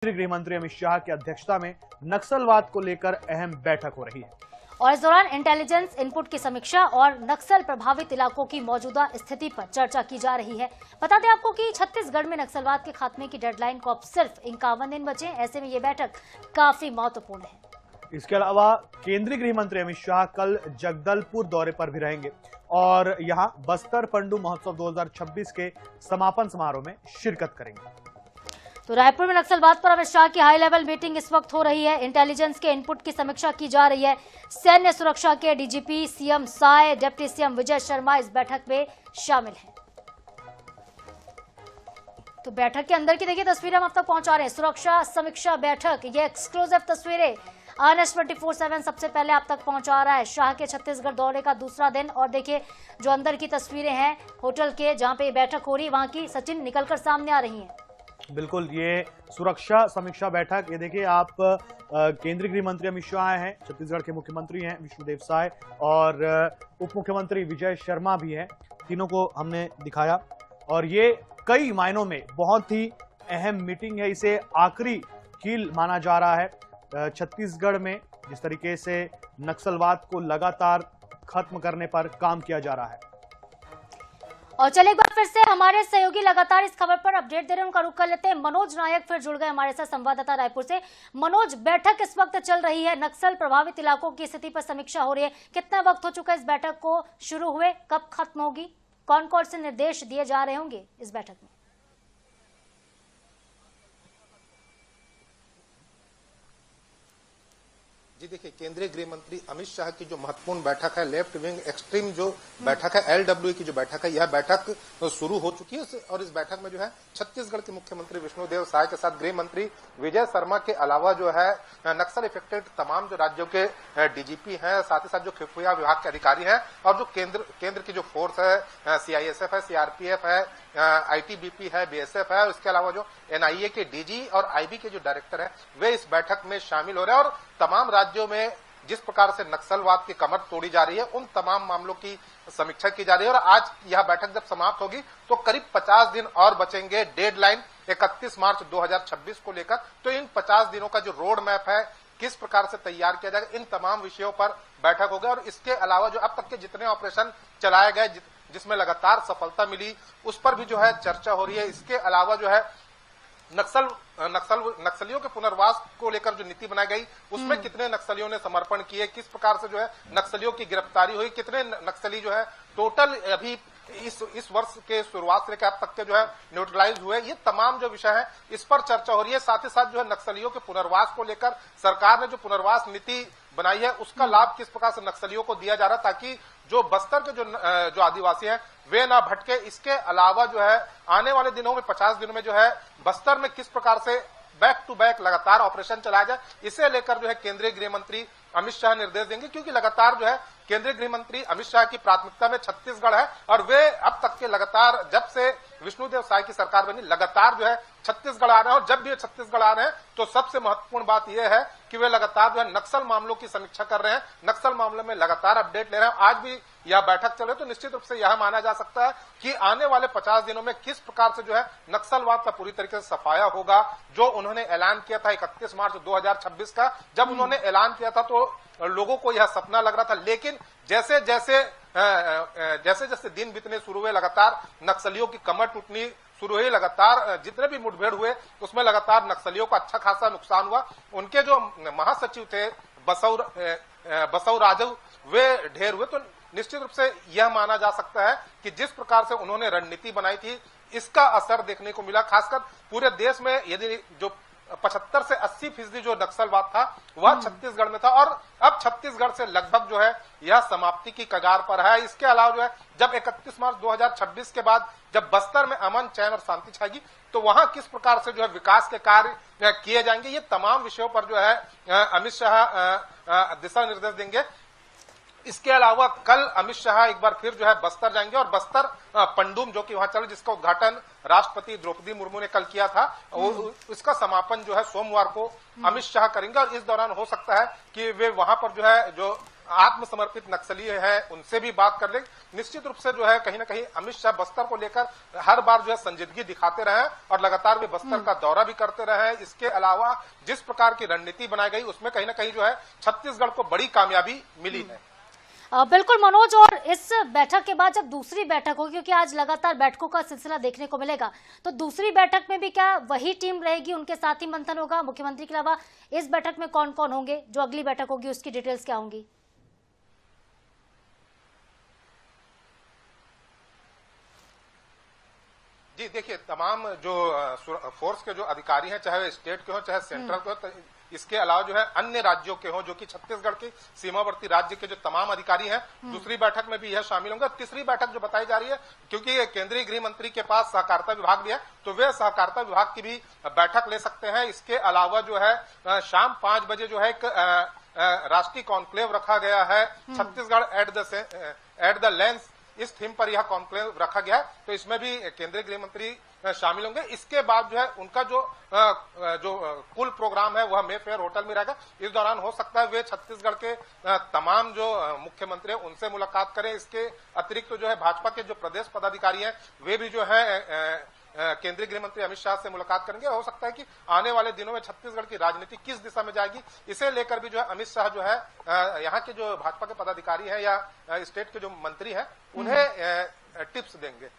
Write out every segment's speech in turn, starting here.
गृह मंत्री अमित शाह की अध्यक्षता में नक्सलवाद को लेकर अहम बैठक हो रही है और इस दौरान इंटेलिजेंस इनपुट की समीक्षा और नक्सल प्रभावित इलाकों की मौजूदा स्थिति पर चर्चा की जा रही है। बता दें आपको कि छत्तीसगढ़ में नक्सलवाद के खात्मे की डेडलाइन को अब सिर्फ 51 दिन बचे। ऐसे में ये बैठक काफी महत्वपूर्ण है। इसके अलावा केंद्रीय गृह मंत्री अमित शाह कल जगदलपुर दौरे पर भी रहेंगे और यहां बस्तर पंडू महोत्सव 2026 के समापन समारोह में शिरकत करेंगे। तो रायपुर में नक्सलवाद पर अमित शाह की हाई लेवल मीटिंग इस वक्त हो रही है। इंटेलिजेंस के इनपुट की समीक्षा की जा रही है। सैन्य सुरक्षा के DGP CM Sai, deputy CM Vijay Sharma इस बैठक में शामिल हैं। तो बैठक के अंदर की देखिए तस्वीरें हम अब तक पहुंचा रहे हैं। सुरक्षा समीक्षा बैठक, ये एक्सक्लूसिव तस्वीरें आरएस 24/7 सबसे पहले आप तक पहुंचा रहा है। शाह के छत्तीसगढ़ दौरे का दूसरा दिन और देखिए जो अंदर की तस्वीरें हैं होटल के जहां पे बैठक हो रही है वहां की, सचिन निकलकर सामने आ रही है। बिल्कुल, ये सुरक्षा समीक्षा बैठक, ये देखिए आप केंद्रीय गृह मंत्री अमित शाह हैं, छत्तीसगढ़ के मुख्यमंत्री हैं विष्णुदेव साय और उप मुख्यमंत्री विजय शर्मा भी हैं। तीनों को हमने दिखाया और ये कई मायनों में बहुत ही अहम मीटिंग है। इसे आखिरी कील माना जा रहा है। छत्तीसगढ़ में जिस तरीके से नक्सलवाद को लगातार खत्म करने पर काम किया जा रहा है। और चलिए एक बार फिर से हमारे सहयोगी लगातार इस खबर पर अपडेट दे रहे हैं, उनका रुख कर लेते हैं। मनोज नायक फिर जुड़ गए हमारे साथ, संवाददाता रायपुर से। मनोज, बैठक इस वक्त चल रही है, नक्सल प्रभावित इलाकों की स्थिति पर समीक्षा हो रही है। कितना वक्त हो चुका है इस बैठक को शुरू हुए, कब खत्म होगी, कौन कौन से निर्देश दिए जा रहे होंगे इस बैठक में? जी देखिए, केंद्रीय गृह मंत्री अमित शाह की जो महत्वपूर्ण बैठक है, लेफ्ट विंग एक्सट्रीम जो बैठक है, एलडब्ल्यू की जो बैठक है, यह बैठक शुरू हो चुकी है। और इस बैठक में जो है छत्तीसगढ़ के मुख्यमंत्री विष्णुदेव साय के साथ गृह मंत्री विजय शर्मा के अलावा जो है नक्सल इफेक्टेड तमाम जो राज्यों के डीजीपी हैं, साथ ही साथ जो खुफिया विभाग के अधिकारी हैं और जो केंद्र की जो फोर्स है, सीआईएसएफ है, सीआरपीएफ है, आईटीबीपी है, बीएसएफ है, और इसके अलावा जो एनआईए के डीजी और आईबी के जो डायरेक्टर हैं वे इस बैठक में शामिल हो रहे हैं। और तमाम राज्यों में जिस प्रकार से नक्सलवाद की कमर तोड़ी जा रही है उन तमाम मामलों की समीक्षा की जा रही है। और आज यह बैठक जब समाप्त होगी तो करीब 50 दिन और बचेंगे डेडलाइन 31 मार्च 2026 को लेकर। तो इन 50 दिनों का जो रोड मैप है, किस प्रकार से तैयार किया जाएगा, इन तमाम विषयों पर बैठक होगी। और इसके अलावा जो अब तक के जितने ऑपरेशन चलाए गए जिसमें लगातार सफलता मिली उस पर भी जो है चर्चा हो रही है। इसके अलावा जो है नक्सलियों के पुनर्वास को लेकर जो नीति बनाई गई उसमें कितने नक्सलियों ने समर्पण किए, किस प्रकार से जो है नक्सलियों की गिरफ्तारी हुई, कितने नक्सली जो है टोटल अभी इस वर्ष के शुरुआत से लेकर अब तक के जो है न्यूट्रलाइज हुए, ये तमाम जो विषय है इस पर चर्चा हो रही है। साथ ही साथ जो है नक्सलियों के पुनर्वास को लेकर सरकार ने जो पुनर्वास नीति बनाई है उसका लाभ किस प्रकार से नक्सलियों को दिया जा रहा है ताकि जो बस्तर के जो आदिवासी हैं वे ना भटके। इसके अलावा जो है आने वाले दिनों में 50 दिनों में जो है बस्तर में किस प्रकार से बैक टू बैक लगातार ऑपरेशन चलाया जाए, इसे लेकर जो है केंद्रीय गृह मंत्री अमित शाह निर्देश देंगे। क्योंकि लगातार जो है केंद्रीय गृह मंत्री अमित शाह की प्राथमिकता में छत्तीसगढ़ है और वे अब तक के लगातार जब से विष्णुदेव साय की सरकार बनी लगातार जो है छत्तीसगढ़ आ रहे हैं। और जब भी छत्तीसगढ़ आ रहे हैं तो सबसे महत्वपूर्ण बात यह है कि वे लगातार जो है नक्सल मामलों की समीक्षा कर रहे हैं, नक्सल मामले में लगातार अपडेट ले रहे हैं। आज भी यह बैठक चल रही है तो निश्चित रूप से यह माना जा सकता है कि आने वाले 50 दिनों में किस प्रकार से जो है नक्सलवाद का पूरी तरीके से सफाया होगा। जो उन्होंने ऐलान किया था 31 मार्च 2026 का, जब उन्होंने ऐलान किया था तो लोगों को यह सपना लग रहा था, लेकिन जैसे जैसे दिन बीतने शुरू हुए लगातार नक्सलियों की कमर टूटनी शुरू हुई, लगातार जितने भी मुठभेड़ हुए उसमें लगातार नक्सलियों को अच्छा खासा नुकसान हुआ। उनके जो महासचिव थे बसव राजू वे ढेर हुए। तो निश्चित रूप से यह माना जा सकता है कि जिस प्रकार से उन्होंने रणनीति बनाई थी इसका असर देखने को मिला। खासकर पूरे देश में यदि जो 75 से 80% जो नक्सलवाद था वह छत्तीसगढ़ में था और अब छत्तीसगढ़ से लगभग जो है यह समाप्ति की कगार पर है। इसके अलावा जो है जब 31 मार्च 2026 के बाद जब बस्तर में अमन चैन और शांति छाएगी तो वहां किस प्रकार से जो है विकास के कार्य किए जाएंगे, ये तमाम विषयों पर जो है अमित शाह दिशा निर्देश देंगे। इसके अलावा कल अमित शाह एक बार फिर जो है बस्तर जाएंगे और बस्तर पंडुम जो कि वहां चल जिसका उद्घाटन राष्ट्रपति द्रौपदी मुर्मू ने कल किया था, इसका समापन जो है सोमवार को अमित शाह करेंगे। और इस दौरान हो सकता है कि वे वहां पर जो है जो आत्मसमर्पित नक्सली है उनसे भी बात कर ले। निश्चित रूप से जो है कहीं ना कहीं अमित शाह बस्तर को लेकर हर बार जो है संजीदगी दिखाते रहे और लगातार वे बस्तर का दौरा भी करते रहे। इसके अलावा जिस प्रकार की रणनीति बनाई गई उसमें कहीं ना कहीं जो है छत्तीसगढ़ को बड़ी कामयाबी मिली है। बिल्कुल मनोज, और इस बैठक के बाद जब दूसरी बैठक होगी, क्योंकि आज लगातार बैठकों का सिलसिला देखने को मिलेगा, तो दूसरी बैठक में भी क्या वही टीम रहेगी, उनके साथ ही मंथन होगा? मुख्यमंत्री के अलावा इस बैठक में कौन कौन होंगे? जो अगली बैठक होगी उसकी डिटेल्स क्या होंगी? जी देखिए, तमाम जो फोर्स के जो अधिकारी हैं, चाहे स्टेट के हो चाहे सेंट्रल के हो, इसके अलावा जो है अन्य राज्यों के हो, जो कि छत्तीसगढ़ के सीमावर्ती राज्य के जो तमाम अधिकारी हैं, दूसरी बैठक में भी यह शामिल होंगे। तीसरी बैठक जो बताई जा रही है, क्योंकि केंद्रीय गृह मंत्री के पास सहकारिता विभाग भी है, तो वे सहकारिता विभाग की भी बैठक ले सकते हैं। इसके अलावा जो है शाम 5 बजे जो है एक राष्ट्रीय कॉन्क्लेव रखा गया है, छत्तीसगढ़ एट द लेंस, इस थीम पर यह कॉन्क्लेव रखा गया है, तो इसमें भी केंद्रीय गृह मंत्री शामिल होंगे। इसके बाद जो है उनका जो कुल प्रोग्राम है वह मेफेयर होटल में रहेगा। इस दौरान हो सकता है वे छत्तीसगढ़ के तमाम जो मुख्यमंत्री हैं उनसे मुलाकात करें। इसके अतिरिक्त जो है भाजपा के जो प्रदेश पदाधिकारी हैं वे भी जो है केंद्रीय गृह मंत्री अमित शाह से मुलाकात करेंगे। हो सकता है कि आने वाले दिनों में छत्तीसगढ़ की राजनीति किस दिशा में जाएगी, इसे लेकर भी जो है अमित शाह जो है यहाँ के जो भाजपा के पदाधिकारी हैं या स्टेट के जो मंत्री हैं उन्हें टिप्स देंगे।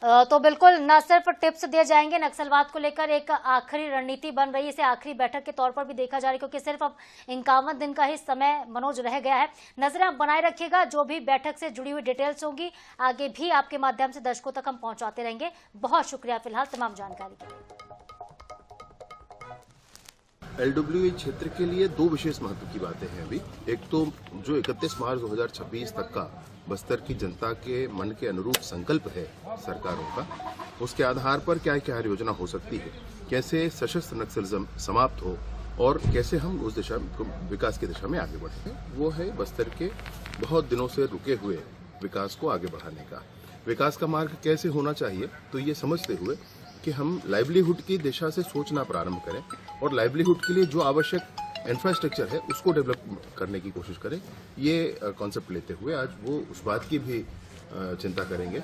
तो बिल्कुल न सिर्फ टिप्स दिए जाएंगे, नक्सलवाद को लेकर एक आखिरी रणनीति बन रही है, इसे आखिरी बैठक के तौर पर भी देखा जा रहा है, क्योंकि सिर्फ अब 51 दिन का ही समय मनोज रह गया है। नजरें आप बनाए रखिएगा, जो भी बैठक से जुड़ी हुई डिटेल्स होंगी आगे भी आपके माध्यम से दर्शकों तक हम पहुंचाते रहेंगे। बहुत शुक्रिया फिलहाल तमाम जानकारी के लिए। LWE क्षेत्र के लिए 2 विशेष महत्व की बातें हैं अभी। एक तो जो 31 मार्च 2026 तक का बस्तर की जनता के मन के अनुरूप संकल्प है सरकारों का, उसके आधार पर क्या क्या योजना हो सकती है, कैसे सशस्त्र नक्सलिज्म समाप्त हो और कैसे हम उस दिशा विकास की दिशा में आगे बढ़ते हैं, वो है बस्तर के बहुत दिनों से रुके हुए विकास को आगे बढ़ाने का। विकास का मार्ग कैसे होना चाहिए, तो ये समझते हुए कि हम लाइवलीहुड की दिशा से सोचना प्रारंभ करें और लाइवलीहुड के लिए जो आवश्यक इंफ्रास्ट्रक्चर है उसको डेवलप करने की कोशिश करें। ये कॉन्सेप्ट लेते हुए आज वो उस बात की भी चिंता करेंगे।